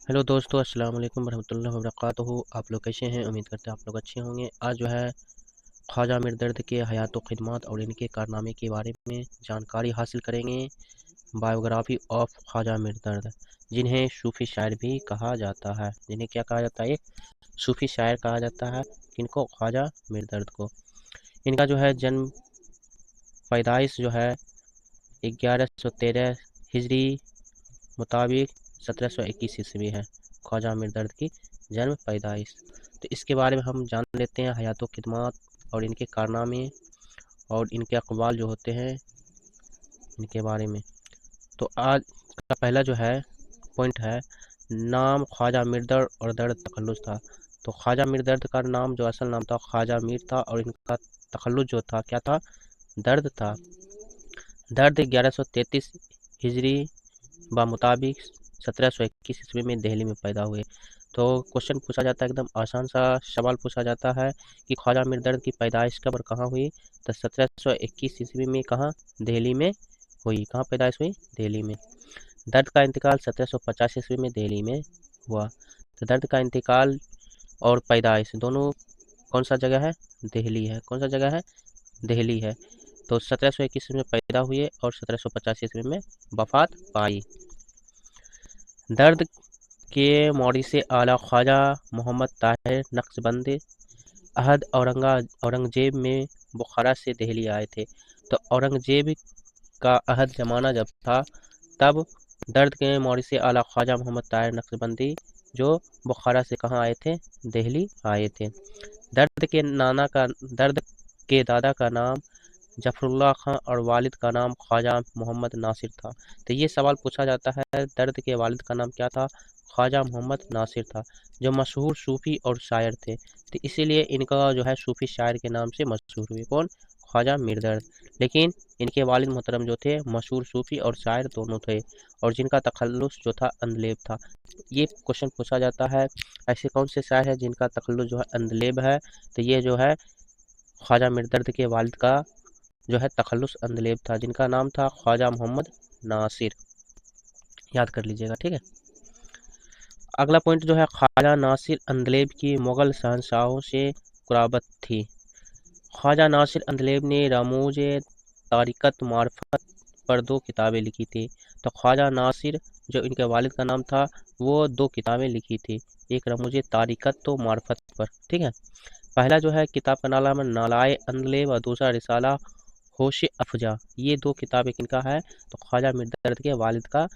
Hello दोस्तों, अस्सलाम वालेकुम वरहमतुल्लाहि वबरकातुहू। आप लोग कैसे हैं? उम्मीद करते हैं आप लोग अच्छे होंगे। आज जो है ख्वाजा मीर दर्द के हयात व खिदमत और इनके कारनामे के बारे में जानकारी हासिल करेंगे। बायोग्राफी ऑफ ख्वाजा मीर दर्द, जिन्हें सूफ़ी शायर भी कहा जाता है। जिन्हें क्या कहा जाता है? एक सूफ़ी शायर कहा जाता है। किनको? ख्वाजा मीर दर्द को। इनका जो है जन्म, पैदाइश जो है 1113 हिजरी मुताबिक 1721 ईस्वी है। ख्वाजा मीर दर्द की जन्म पैदाइश। तो इसके बारे में हम जान लेते हैं, हयात व खिदमत और इनके कारनामे और इनके अक़वाल जो होते हैं इनके बारे में। तो आज का पहला जो है पॉइंट है, नाम ख्वाजा मीर दर्द और दर्द तखल्लुस था। तो ख्वाजा मीर दर्द का नाम जो असल नाम था ख्वाजा मीर था और इनका तखल्लुस जो था क्या था? दर्द था। दर्द 1133 हिजरी मुताबिक 1721 ईस्वी में दिल्ली में पैदा हुए। तो क्वेश्चन पूछा जाता है, एकदम आसान सा सवाल पूछा जाता है कि ख्वाजा मीर दर्द की पैदाइश कब और कहाँ हुई? तो 1721 ईस्वी में कहाँ? दिल्ली में हुई। कहाँ पैदाइश हुई? दिल्ली में। दर्द का इंतकाल 1750 ईस्वी में दिल्ली में हुआ। तो दर्द का इंतकाल और पैदाइश दोनों कौन सा जगह है? दिल्ली है। कौन सा जगह है? दिल्ली है। तो 1721 में पैदा हुए और 1750 ईस्वी में वफात पाई। दर्द के मौरी से आला ख्वाजा मोहम्मद ताहिर नक्शबंदी अहद औरंगजेब में बुखारा से दिल्ली आए थे। तो औरंगजेब का अहद ज़माना जब था, तब दर्द के मौरी से आला ख्वाजा मोहम्मद ताहिर नक्शबंदी जो बुखारा से कहाँ आए थे? दिल्ली आए थे। दर्द के दादा का नाम जफरुल्लाह खां और वालिद का नाम ख्वाजा मोहम्मद नासिर था। तो ये सवाल पूछा जाता है, दर्द के वालिद का नाम क्या था? ख्वाजा मोहम्मद नासिर था, जो मशहूर सूफ़ी और शायर थे। तो इसीलिए इनका जो है सूफ़ी शायर के नाम से मशहूर हुए। कौन? ख्वाजा मीर दर्द। लेकिन इनके वालिद मोहतरम जो थे मशहूर सूफ़ी और शायर दोनों थे, और जिनका तखल्लुस जो था अंदलेब था। ये क्वेश्चन पूछा जाता है, ऐसे कौन से शायर हैं जिनका तखल्लुस जो है अंदलेब है? तो ये जो है ख्वाजा मीर दर्द के वालिद का जो है तखल्लुस अंदलेब था, जिनका नाम था ख्वाजा मोहम्मद नासिर। याद कर लीजिएगा, ठीक है। अगला पॉइंट जो है, ख्वाजा नासिर अंदलेब की मुग़ल शहंशाहों से कुराबत थी। ख्वाजा नासिर अंदलेब ने रमूज तारिकत मार्फत पर 2 किताबें लिखी थी। तो ख्वाजा नासिर जो इनके वालिद का नाम था, वो 2 किताबें लिखी थी, एक रमूज तारिकत तो मार्फत पर, ठीक है। पहला जो है किताब का नाम है नालाए अंदलेब और दूसरा रिसाला होश अफजा। ये 2 किताबें किनका है? तो ख्वाजा मीर दर्द के वालिद का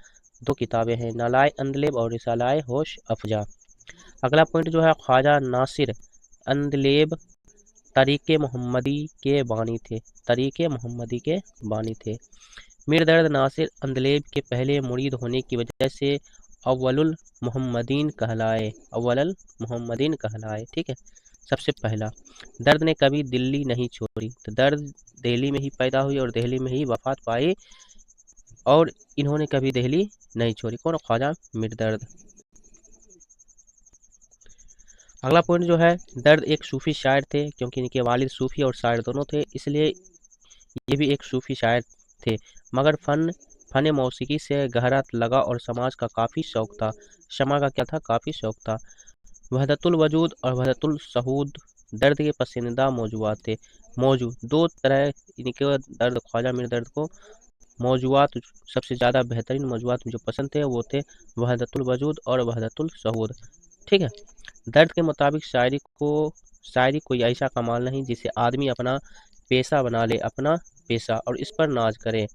2 किताबें हैं, नालाए अंदलेब और रिसालाए होश अफजा। अगला पॉइंट जो है, ख्वाजा नासिर अंदलेब तरीके मोहम्मदी के बानी थे। तरीके मोहम्मदी के बानी थे। मीर दर्द नासिर अंदलेब के पहले मुरीद होने की वजह से अव्वलुल मोहम्मदीन कहलाए। अव्वलुल मोहम्मदीन कहलाए, ठीक है। सबसे पहला। दर्द ने कभी दिल्ली नहीं छोड़ी। तो दर्द दिल्ली में ही पैदा हुई और दिल्ली में ही वफात पाई, और इन्होंने कभी दिल्ली नहीं छोड़ी। कौन? ख्वाजा मीर दर्द। अगला पॉइंट जो है, दर्द एक सूफ़ी शायर थे, क्योंकि इनके वालिद सूफ़ी और शायर दोनों थे, इसलिए ये भी एक सूफ़ी शायर थे। मगर फ़न मौसीकी से गहरा लगाव और समाज का काफ़ी शौक़ था। शमा का क्या था? काफ़ी शौक़ था। वहदतुल वजूद और वहदतुल सहूद दर्द के पसंदीदा मौज़ूआत थे। मौजू 2 तरह इनके दर्द, ख्वाजा मीर दर्द को मौज़ूआत सबसे ज़्यादा बेहतरीन मौज़ूआत जो पसंद थे वो थे वहदतुल वजूद और वहदतुल सहूद, ठीक है। दर्द के मुताबिक शायरी कोई ऐसा कमाल नहीं जिसे आदमी अपना पेशा बना ले, अपना पेशा, और इस पर नाज करे।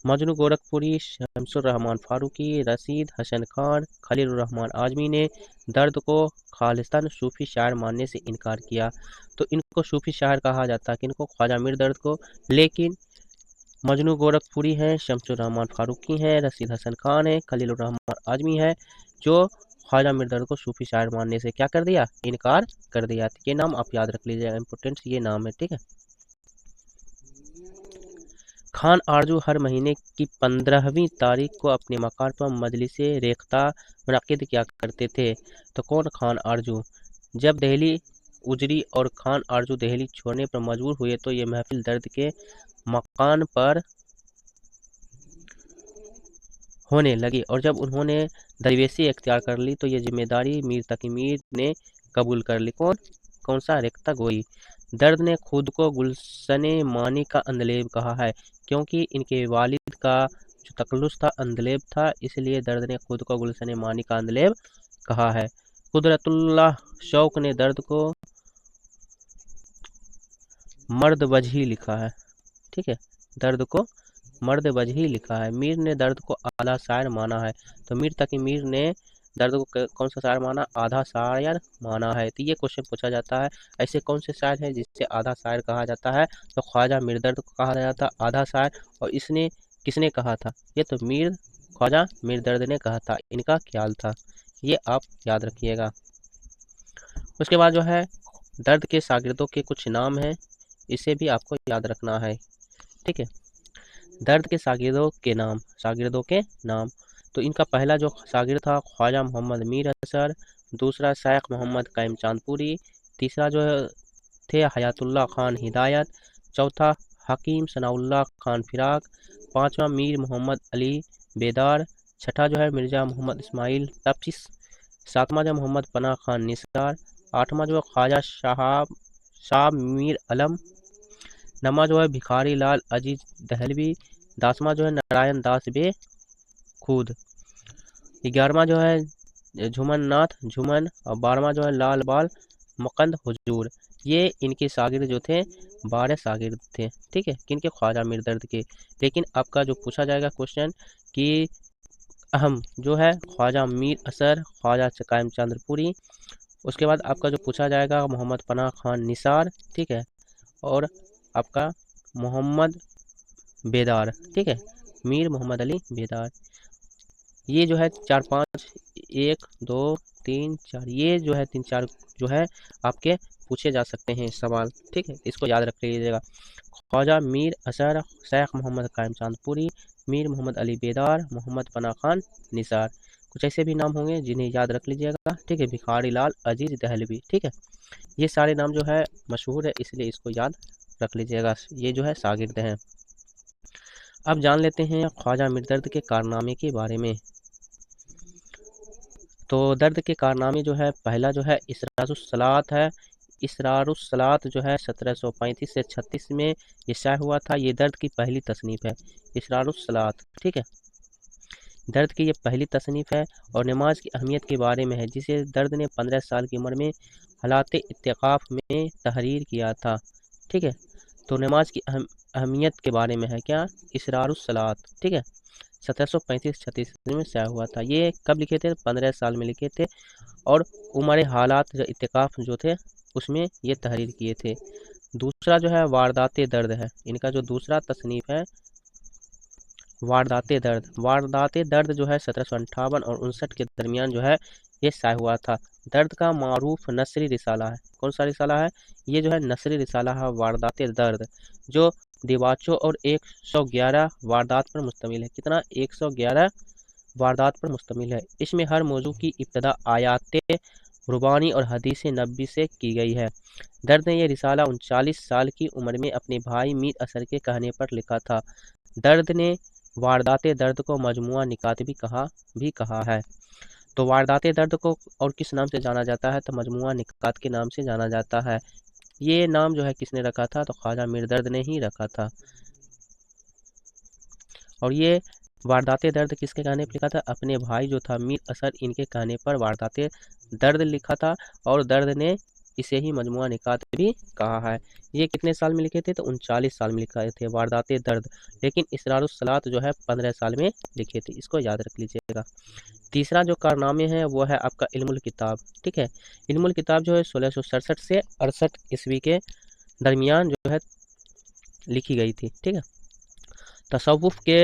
मजनू गोरखपुरी, शमसुर रहमान फारूकी, रशीद हसन खान, खलीलुर रहमान आजमी ने दर्द को खालिस्तान सूफ़ी शायर मानने से इनकार किया। तो इनको सूफ़ी शायर कहा जाता है, किनको? ख्वाजा मीर दर्द को। लेकिन मजनू गोरखपुरी हैं, शमसुर रहमान फारूकी हैं, रशीद हसन खान है, खलीलुर रहमान आजमी है, जो ख्वाजा मीर दर्द को सूफ़ी शायर मानने से क्या कर दिया? इनकार कर दिया। ये नाम आप याद रख लीजिएगा, इंपॉर्टेंट ये नाम है, ठीक है। खान आरजू हर महीने की 15वीं तारीख को अपने मकान पर मजलिस रेख्ता मुनक्किद किया करते थे। तो कौन? खान आरजू। जब दिल्ली उजड़ी और खान आरजू दिल्ली छोड़ने पर मजबूर हुए, तो ये महफिल दर्द के मकान पर ہونے لگی اور جب انہوں نے درویشی اختیار کر لی تو یہ ذمہ داری میر تقی میر نے قبول کر لی۔ کون سا؟ ریختہ گوئی۔ درد نے خود کو گلشن مانی کا اندلیب کہا ہے کیونکہ ان کے والد کا جو تخلص تھا اندلیب تھا، اس لیے درد نے خود کو گلشن مانی کا اندلیب کہا ہے۔ قدرت اللہ شوق نے درد کو مرد وجہی لکھا ہے، ٹھیک ہے، درد کو مرد وجہی لکھا ہے۔ میر نے درد کو اعلیٰ شاعر مانا ہے، تو میر تقی میر نے درد کو کون سا شاعر مانا؟ آدھا شاعر مانا ہے۔ تو یہ کوشچن پوچھا جاتا ہے ایسے کون سے شاعر ہیں جس سے آدھا شاعر کہا جاتا ہے؟ تو خواجہ میر درد کو کہا جاتا ہے آدھا شاعر، اور اس نے کس نے کہا تھا؟ یہ تو خواجہ میر درد نے کہا تھا، ان کا خیال تھا، یہ آپ یاد رکھیے گا۔ اس کے بعد جو ہے درد کے شاگردوں کے کچھ نام ہیں، اسے بھی آپ کو یاد رکھنا ہے، ٹھیک ہے۔ درد کے شاگردوں کے نام، تو ان کا پہلا جو شاگرد تھا خواجہ محمد میر اثر، دوسرا شیخ محمد قائم چاند پوری، تیسرا جو تھے حیات اللہ خان ہدایت، چوتھا حکیم ثناء اللہ خان فراق، پانچواں میر محمد علی بیدار، چھٹا جو ہے مرزا محمد اسماعیل تفس، ساتواں جو محمد پناہ خان نثار، آٹھواں جو خواجہ شاہ میر علم، نواں جو ہے بھکاری لال عزیز دہلوی، دسواں جو ہے نارائن داس بے خود، 11واں جو ہے جھومن ناتھ جھومن، اور 12واں جو ہے لال بال مقند حضور۔ یہ ان کے شاگرد جو تھے 12 شاگرد تھے، ٹھیک ہے، کن کے؟ خواجہ میر درد کے۔ لیکن آپ کا جو پوچھا جائے گا کوشچن کہ اہم جو ہے خواجہ میر اثر، خواجہ قائم چاند پوری، اس کے بعد آپ کا جو پوچھا جائے گا محمد پناہ خان نثار، ٹھیک ہے، اور آپ کا محمد بیدار، ٹھیک ہے، میر محمد علی بیدار۔ یہ جو ہے 4 5 1 2 3 4 یہ جو ہے 3 4 جو ہے آپ کے پوچھے جا سکتے ہیں سوال، ٹھیک ہے، اس کو یاد رکھ لیجیے گا۔ خواجہ میر اثر، شیخ محمد قائم چاند پوری، میر محمد علی بیدار، محمد پناہ خان نثار، کچھ ایسے بھی نام ہوں گے جنہیں یاد رکھ لیجیے گا، ٹھیک ہے، بھکاری لال عزیز دہلوی، ٹھیک ہے، یہ سارے نام جو ہے مشہور ہے اس لیے اس کو یاد رکھ لیجیے گا، یہ جو ہے شاگرد ہیں۔ اب جان لیتے ہیں خواجہ میر درد کے کارنامے کے بارے میں۔ تو درد کے کارنامے جو ہے پہلا جو ہے اسرار الصلاۃ ہے۔ اسرار الصلاۃ جو ہے 1735 سے 36 میں یہ شائع ہوا تھا، یہ درد کی پہلی تصنیف ہے، اسرار الصلاۃ، ٹھیک ہے، درد کی یہ پہلی تصنیف ہے اور نماز کی اہمیت کے بارے میں ہے، جسے درد نے 15 سال کی عمر میں حالات اتقاف میں تحریر کیا تھا، ٹھیک ہے، تو نماز کی اہمیت کے بارے میں ہے کیا؟ اسرار الصلاۃ، ٹھیک ہے، 1735-36 میں شائع ہوا تھا۔ یہ کب لکھے تھے؟ 15 سال میں لکھے تھے، اور عمر حالات جو اتقاف جو تھے اس میں یہ تحریر کیے تھے۔ دوسرا جو ہے واردات درد ہے، ان کا جو دوسرا تصنیف ہے واردات درد۔ واردات درد جو ہے 1758 اور 59 کے درمیان جو ہے یہ شائع ہوا تھا۔ درد کا معروف نثری رسالہ ہے، کون سا رسالہ ہے؟ یہ جو ہے نثری رسالہ ہے واردات درد، جو دیباچوں اور 111 واردات پر مشتمل ہے۔ کتنا؟ 111 واردات پر مشتمل ہے۔ اس میں ہر موضوع کی ابتدا آیات ربانی اور حدیث نبوی سے کی گئی ہے۔ درد نے یہ رسالہ 39 سال کی عمر میں اپنے بھائی میر اثر کے کہنے پر لکھا تھا۔ درد نے واردات درد کو مجموعہ نکات بھی کہا ہے۔ تو واردات درد کو اور کس نام سے جانا جاتا ہے؟ تو مجموعہ نکات کے نام سے جانا جاتا ہے۔ یہ نام جو ہے کس نے رکھا تھا؟ تو خواجہ میر درد نے ہی رکھا تھا۔ اور یہ واردات درد کس کے کہنے پر لکھا تھا؟ اپنے بھائی جو تھا میر اثر، ان کے کہنے پر واردات درد لکھا تھا، اور درد نے اسے ہی مجموعہ نکات بھی کہا ہے۔ یہ کتنے سال میں لکھے تھے؟ تو 39 سال میں لکھے تھے واردات درد، لیکن اسرار الصلاۃ جو ہے 15 سال میں لکھے تھے، اس کو یاد رکھ لیجیے گا۔ تیسرا جو کارنامے ہے وہ ہے آپ کا علم الکتاب، ٹھیک ہے، علم الکتاب جو ہے 1667 سے 68 عیسوی کے درمیان جو ہے لکھی گئی تھی، ٹھیک ہے، تصوف کے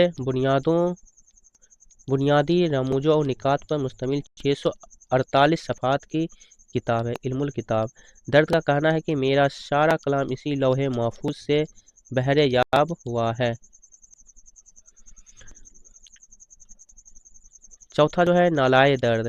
بنیادی رموزوں اور نکات پر مشتمل 648 صفحات کی کتاب ہے علم الکتاب۔ درد کا کہنا ہے کہ میرا سارا کلام اسی لوح محفوظ سے بہر یاب ہوا ہے۔ چوتھا جو ہے نالائے درد۔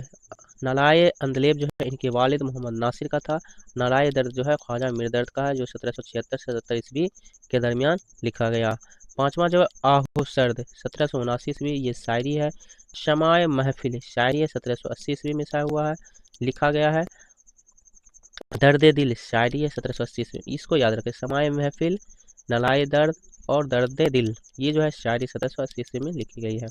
نالائے اندلیب جو ہے ان کے والد محمد ناصر کا تھا۔ نالائے درد جو ہے خواجہ میر درد کا ہے، جو 1776 سے 70 عیسوی کے درمیان لکھا گیا۔ पांचवा जो है आहो सर्द 1779 ईस्वी, ये शायरी है। शमाए महफिल शायरी है, 1780 ईस्वी में शाया हुआ है, लिखा गया है। दर्द दिल शायरी है, 1780 ईस्वी, इसको याद रखें। शमाए महफिल, नलाए दर्द और दर्द दिल, ये जो है शायरी 1780 ईस्वी में लिखी गई है।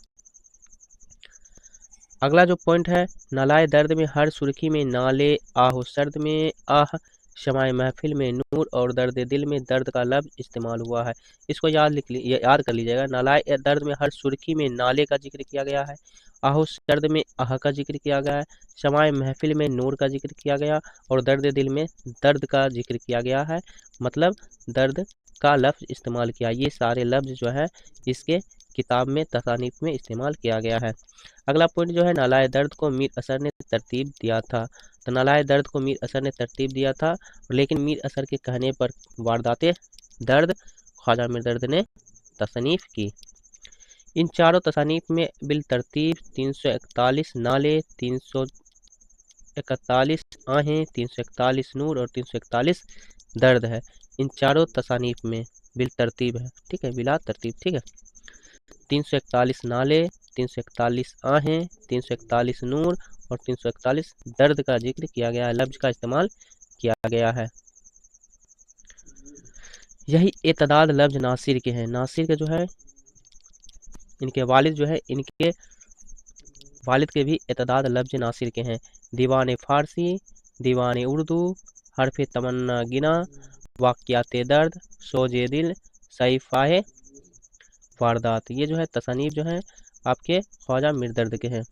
अगला जो पॉइंट है, नलाए दर्द में हर सुर्खी में नाले, आहो सर्द में आह, शमाए महफिल में नूर और दर्द दिल में दर्द का लफ्ज इस्तेमाल हुआ है। इसको याद कर लीजिएगा। नलाए दर्द में हर सुर्खी में नाले का जिक्र किया गया है, आहो सर्द में आह का जिक्र किया गया है, शमाए महफिल में नूर का जिक्र किया गया और दर्द दिल में दर्द का जिक्र किया गया है, मतलब दर्द का लफ्ज इस्तेमाल किया। ये सारे लफ्ज जो है इसके किताब में तसानीफ में इस्तेमाल किया गया है। अगला पॉइंट जो है, नालाए दर्द को मीर असर ने तरतीब दिया था। तो नालाए दर्द को मीर असर ने तरतीब दिया था, लेकिन मीर असर के कहने पर वारदाते दर्द ख्वाजा मीर दर्द ने तसनीफ की। इन चारों तसानीफ में बिल तरतीब 341 नाले, 341 आहें, 341 नूर और 341 दर्द है। इन चारों तसानीफ में बिल तरतीब है, ठीक है, बिला तरतीब, ठीक है। 341 नाले, 341 आहें, 341 नूर और 341 दर्द का जिक्र किया गया है, लफ्ज का इस्तेमाल किया गया है। यही एतदाद लफ्ज नासिर के हैं। नासिर के जो है इनके वालिद के भी एतदाद लफ्ज नासिर के हैं। दीवान फारसी, दीवान उर्दू, हरफ तमन्ना गिना, वाक़ियात दर्द, सोजे दिल, सईफ़ाए वारदात, ये जो है तसानीफ जो है आपके ख्वाजा मीर दर्द के हैं।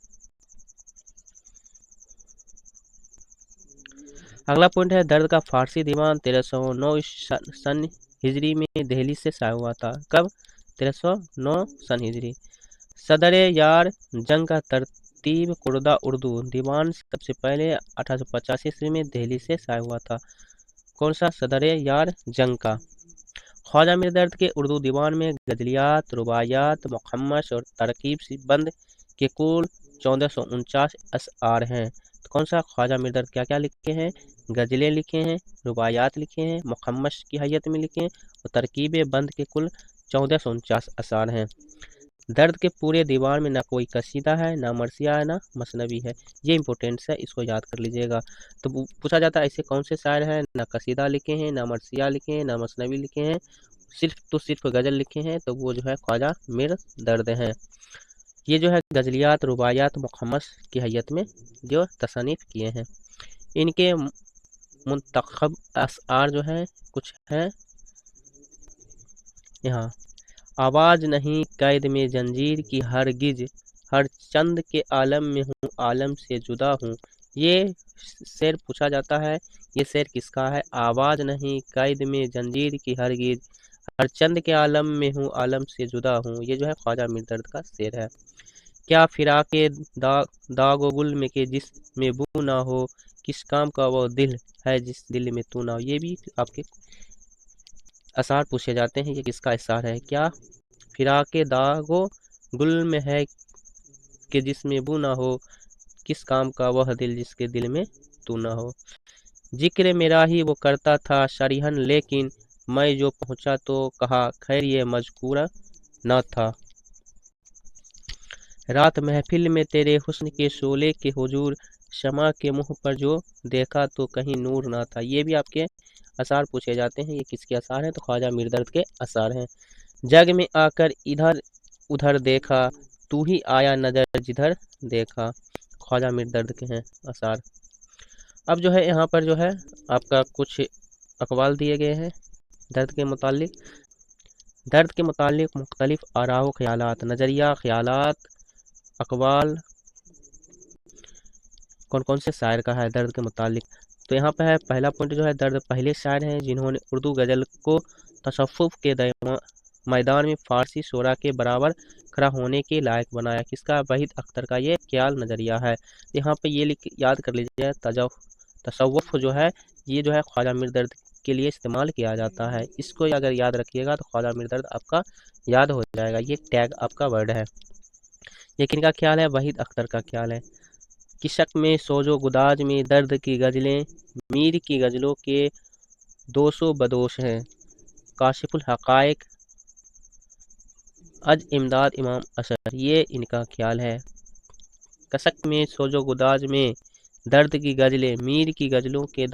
अगला पॉइंट है, दर्द का फारसी दीवान 1309 सन हिजरी में दिल्ली से शाया हुआ था। कब? 1309 सन हिजरी। सदर यार जंग का तरतीब कुर्दा उर्दू दीवान सबसे पहले 1885 ईस्वी में दिल्ली से शाया हुआ था। कौन सा? सदर यार जंग का। ख्वाजा मीर दर्द के उर्दू दीवान में गजलियात, रुबायात, मुखम्मस और तरकीब बंद के कुल 1449 अशआर हैं। तो कौन सा? ख्वाजा मीर दर्द क्या क्या लिखे हैं? गज़लें लिखे हैं, रुबायात लिखे हैं, मुखम्मस की हैयत में लिखे हैं और तरकीब बंद के कुल 1449 अशआर हैं। दर्द के पूरे दीवान में ना कोई कसीदा है, ना मरसिया है, ना मसनवी है। ये इंपॉर्टेंट्स है, इसको याद कर लीजिएगा। तो पूछा जाता है ऐसे कौन से शायर हैं ना कसीदा लिखे हैं, ना मरसिया लिखे हैं, ना मसनवी लिखे हैं, सिर्फ गज़ल लिखे हैं, तो वो जो है ख्वाजा मीर दर्द हैं। ये जो है गज़लियात, रुबायात, मुखम्मस की हैयत में जो तसनीफ़ किए हैं। इनके मुंतखब अशआर जो हैं कुछ हैं यहाँ। आवाज़ नहीं कैद में जंजीर की हरगिज, हर चंद के आलम में हूँ, आलम से जुदा हूँ। ये शेर पूछा जाता है, ये शेर किसका है? आवाज़ नहीं कैद में जंजीर की हरगिज, हर चंद के आलम में हूँ, आलम से जुदा हूँ। ये जो है ख्वाजा मीर दर्द का शेर है। क्या फिराके दागो गुल में के जिस में बू ना हो, किस काम का वो दिल है जिस दिल में तू ना हो। ये भी आपके अशार पूछे जाते हैं, ये किसका अशार है? क्या फिराके दागो गुल में है कि जिसमें बू ना हो, किस काम का वह दिल जिसके दिल में तू ना हो। जिक्र मेरा ही वो करता था शरीहन, लेकिन मैं जो पहुंचा तो कहा खैर ये मजकूरा न था। रात महफिल में तेरे हुस्न के शोले के हुजूर, शमा के मुंह पर जो देखा तो कहीं नूर ना था। ये भी आपके अशार पूछे जाते हैं, ये किसके अशार हैं? तो ख्वाजा मीर दर्द के अशार हैं। जग में आकर इधर उधर देखा, तू ही आया नजर जिधर देखा। ख्वाजा मीर दर्द के हैं अशार। अब जो है यहाँ पर जो है आपका कुछ अकवाल दिए गए हैं दर्द के मुतालिक। दर्द के मुतालिक मुख्तलिफ आराव ख्यालात, नज़रिया, ख्यालात, अकवाल कौन कौन से शायर का है दर्द के मुतालिक। तो यहाँ पे है पहला पॉइंट जो है, दर्द पहले शायर हैं जिन्होंने उर्दू गज़ल को तसव्वुफ़ के मैदान में फ़ारसी शोरा के बराबर खड़ा होने के लायक बनाया। किसका? वहीद अख्तर का ये ख्याल नज़रिया है। यहाँ पे ये याद कर लीजिए, तसव्वुफ़ जो है ये जो है ख्वाजा मीर दर्द के लिए इस्तेमाल किया जाता है। इसको अगर याद रखिएगा तो ख्वाजा मीर दर्द आपका याद हो जाएगा। ये टैग आपका वर्ड है। ये किनका ख्याल है? वहीद अख्तर का ख्याल है। किशक में सोजो गुदाज में दर्द की गज़लें, मीर की गज़लों के 200 बदोश हैं। काशिफुल हक़ाइक़ از امداد امام اثر، یہ ان کا خیال ہے۔ کسک میں سوز و گداز میں درد کی غزلیں، میر کی غزلوں کے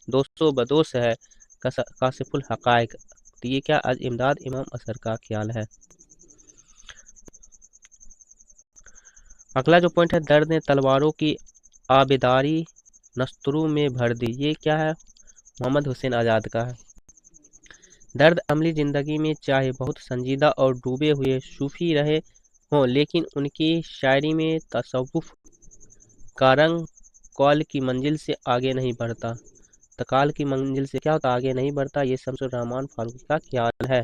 دوستو بدوس ہے کاشف الحقائق، تو یہ کیا از امداد امام اثر کا خیال ہے۔ اگلا جو پوائنٹ ہے، درد نے تلواروں کی آبداری نستروں میں بھر دی، یہ کیا ہے، محمد حسین آزاد کا ہے۔ درد عملی زندگی میں چاہے بہت سنجیدہ اور ڈوبے ہوئے صوفی رہے ہوں، لیکن ان کی شاعری میں تصوف کا رنگ قول کی منزل سے آگے نہیں بڑھتا، تقال کی منزل سے کیا ہوتا آگے نہیں بڑھتا، یہ شمس الرحمن فاروقی کا خیال ہے۔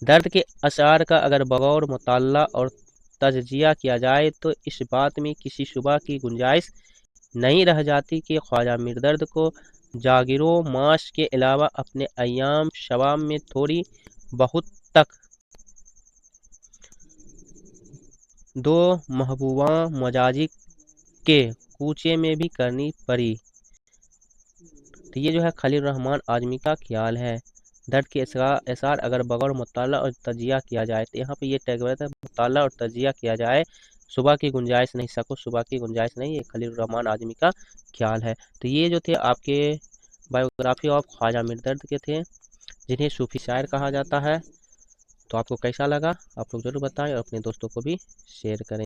درد کے اشعار کا اگر بغور مطالعہ اور تجزیہ کیا جائے تو اس بات میں کسی شبہ کی گنجائش نہیں رہ جاتی کہ خواجہ میر درد کو جاگیر و معاش کے علاوہ اپنے ایام شباب میں تھوڑی بہت تک دو محبوباں مجازی کے کوچے میں بھی کرنی پڑی، تو یہ جو ہے خلیل الرحمن اعظمی کا خیال ہے۔ درد کے اثار اگر بغور مطالعہ اور تجزیہ کیا جائے، تو یہاں پہ یہ ٹیگ ہے مطالعہ اور تجزیہ کیا جائے، صبح کی گنجائش نہیں، صبح کی گنجائش نہیں، یہ خلیل الرحمن اعظمی کا خیال ہے۔ تو یہ جو تھے آپ کے بایوگرافی آف خواجہ میر درد کے تھے، جنہیں صوفی شاعر کہا جاتا ہے۔ تو آپ کو کیسا لگا آپ لوگ ضرور بتائیں اور اپنے دوستوں کو بھی شیئر کریں۔